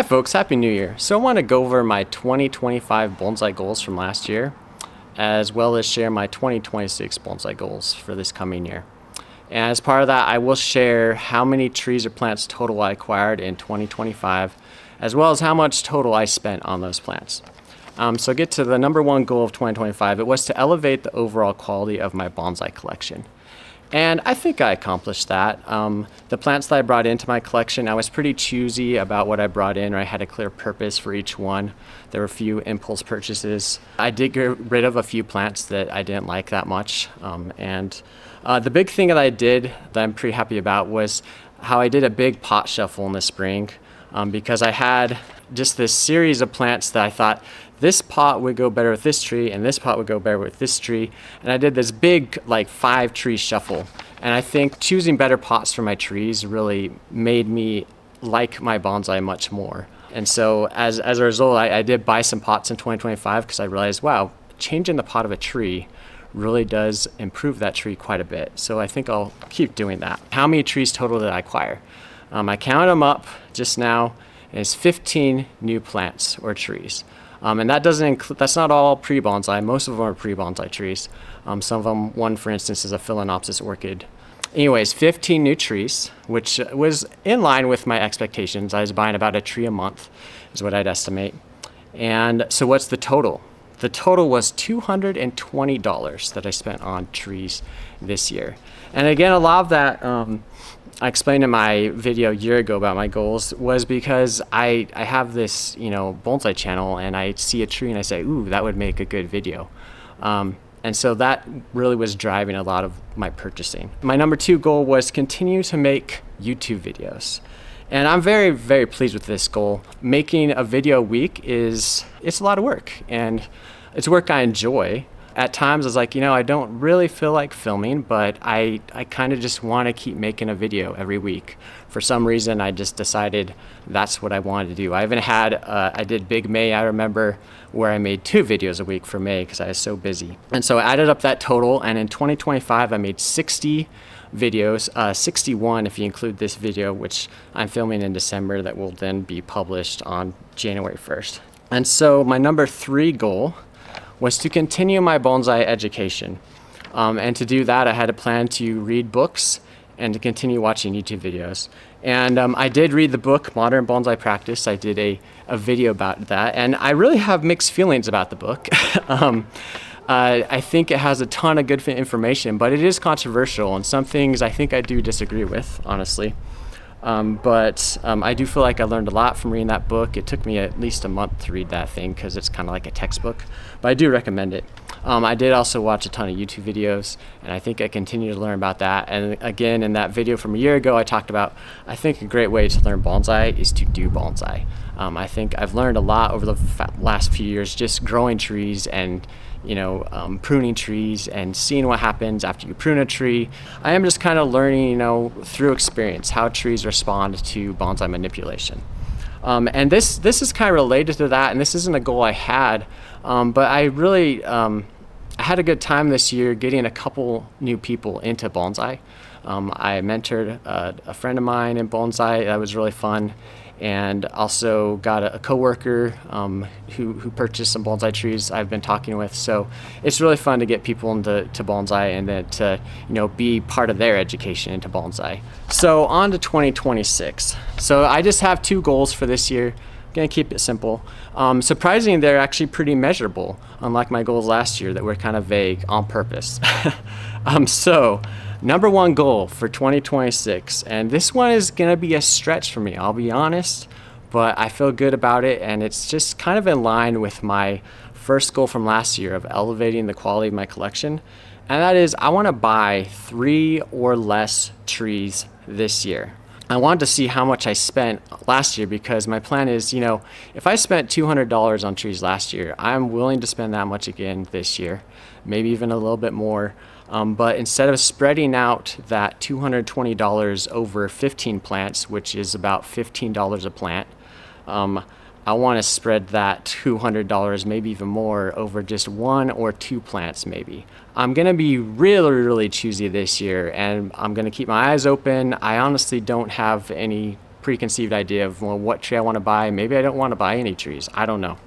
Hi folks, Happy New Year. So I want to go over my 2025 bonsai goals from last year, as well as share my 2026 bonsai goals for this coming year. And as part of that, I will share how many trees or plants total I acquired in 2025, as well as how much total I spent on those plants. So get to the number one goal of 2025. It was to elevate the overall quality of my bonsai collection. And I think I accomplished that. The plants that I brought into my collection, I was pretty choosy about what I brought in, or I had a clear purpose for each one. There were a few impulse purchases. I did get rid of a few plants that I didn't like that much. The big thing that I did that I'm pretty happy about was how I did a big pot shuffle in the spring, because I had just this series of plants that I thought this pot would go better with this tree and this pot would go better with this tree. And I did this big, like 5-tree shuffle. And I think choosing better pots for my trees really made me like my bonsai much more. And so as a result, I did buy some pots in 2025 because I realized, wow, changing the pot of a tree really does improve that tree quite a bit. So I think I'll keep doing that. How many trees total did I acquire? I counted them up just now, and it's 15 new plants or trees. And that doesn't include, that's not all pre-bonsai. Most of them are pre-bonsai trees. Some of them, one for instance, is a Phalaenopsis orchid. Anyways, 15 new trees, which was in line with my expectations. I was buying about a tree a month is what I'd estimate. And so what's the total? The total was $220 that I spent on trees this year. And again, a lot of that, I explained in my video a year ago about my goals was because I have this, bonsai channel, and I see a tree and I say, ooh, that would make a good video. And so that really was driving a lot of my purchasing. My number 2 goal was continue to make YouTube videos. And I'm very, very pleased with this goal. Making a video a week it's a lot of work, and it's work I enjoy. At times I was like, I don't really feel like filming, but I kind of just want to keep making a video every week. For some reason, I just decided that's what I wanted to do. I even I did Big May, I remember, where I made 2 videos a week for May because I was so busy. And so I added up that total, and in 2025, I made 60 videos, 61 if you include this video, which I'm filming in December, that will then be published on January 1st. And so my number 3 goal was to continue my bonsai education. And to do that, I had a plan to read books and to continue watching YouTube videos. And I did read the book, Modern Bonsai Practice. I did a video about that, and I really have mixed feelings about the book. I think it has a ton of good information, but it is controversial, and some things I think I do disagree with, honestly. But I do feel like I learned a lot from reading that book. It took me at least a month to read that thing because it's kind of like a textbook, but I do recommend it. I did also watch a ton of YouTube videos, and I think I continue to learn about that. And again, in that video from a year ago, I talked about, I think a great way to learn bonsai is to do bonsai. I think I've learned a lot over the last few years just growing trees and pruning trees and seeing what happens after you prune a tree. I am just kind of learning, through experience, how trees respond to bonsai manipulation. And this is kind of related to that, and this isn't a goal I had, but I really I had a good time this year getting a couple new people into bonsai. I mentored a friend of mine in bonsai. That was really fun. And also got a coworker who purchased some bonsai trees I've been talking with. So it's really fun to get people into bonsai and then to be part of their education into bonsai. So on to 2026. So I just have 2 goals for this year. I'm gonna keep it simple. Surprisingly, they're actually pretty measurable, unlike my goals last year that were kind of vague on purpose. So number 1 goal for 2026, and this one is gonna be a stretch for me, I'll be honest, but I feel good about it, and it's just kind of in line with my first goal from last year of elevating the quality of my collection, and that is I wanna buy 3 or less trees this year. I wanted to see how much I spent last year because my plan is, if I spent $200 on trees last year, I'm willing to spend that much again this year, maybe even a little bit more. But instead of spreading out that $220 over 15 plants, which is about $15 a plant, I want to spread that $200, maybe even more, over just 1 or 2 plants maybe. I'm going to be really, really choosy this year, and I'm going to keep my eyes open. I honestly don't have any preconceived idea of, well, what tree I want to buy. Maybe I don't want to buy any trees. I don't know.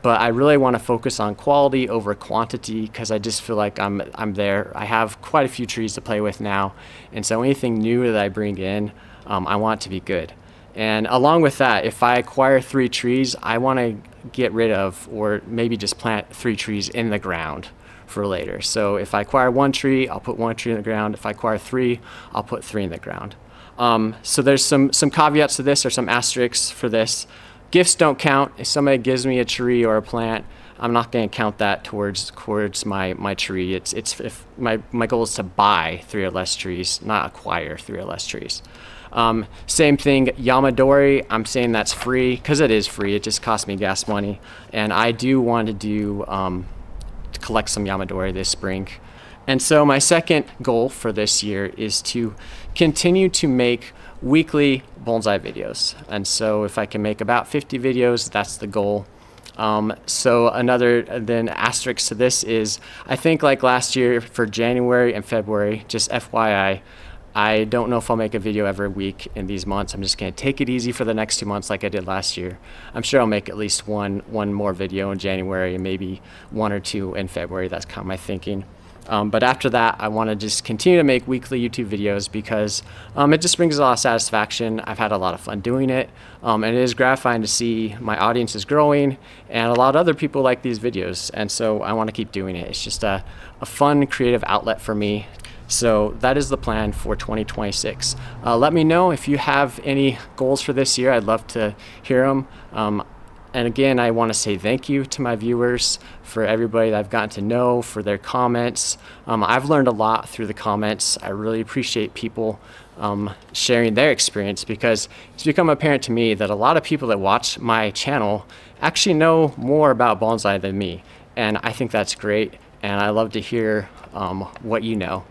But I really want to focus on quality over quantity because I just feel like I'm there. I have quite a few trees to play with now, and so anything new that I bring in, I want it to be good. And along with that, if I acquire 3 trees, I want to get rid of or maybe just plant 3 trees in the ground for later. So if I acquire 1 tree, I'll put 1 tree in the ground. If I acquire 3, I'll put 3 in the ground. So there's some caveats to this, or some asterisks for this. Gifts don't count. If somebody gives me a tree or a plant, I'm not going to count that towards my tree. It's if my goal is to buy 3 or less trees, not acquire 3 or less trees. Same thing, yamadori, I'm saying that's free because it is free. It just costs me gas money, and I do want to collect some yamadori this spring. And so my second goal for this year is to continue to make weekly bonsai videos. And so if I can make about 50 videos, that's the goal. So another then asterisk to this is, I think like last year for January and February, just FYI, I don't know if I'll make a video every week in these months. I'm just going to take it easy for the next 2 months like I did last year. I'm sure I'll make at least one more video in January and maybe 1 or 2 in February. That's kind of my thinking. But after that, I want to just continue to make weekly YouTube videos because it just brings a lot of satisfaction. I've had a lot of fun doing it, and it is gratifying to see my audience is growing, and a lot of other people like these videos, and so I want to keep doing it. It's just a fun, creative outlet for me. So that is the plan for 2026. Let me know if you have any goals for this year. I'd love to hear them. And again, I want to say thank you to my viewers, for everybody that I've gotten to know, for their comments. I've learned a lot through the comments. I really appreciate people sharing their experience, because it's become apparent to me that a lot of people that watch my channel actually know more about bonsai than me. And I think that's great. And I love to hear what you know.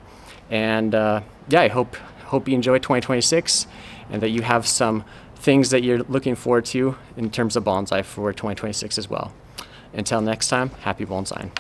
And yeah, I hope you enjoy 2026 and that you have some things that you're looking forward to in terms of bonsai for 2026 as well. Until next time, happy bonsaiing.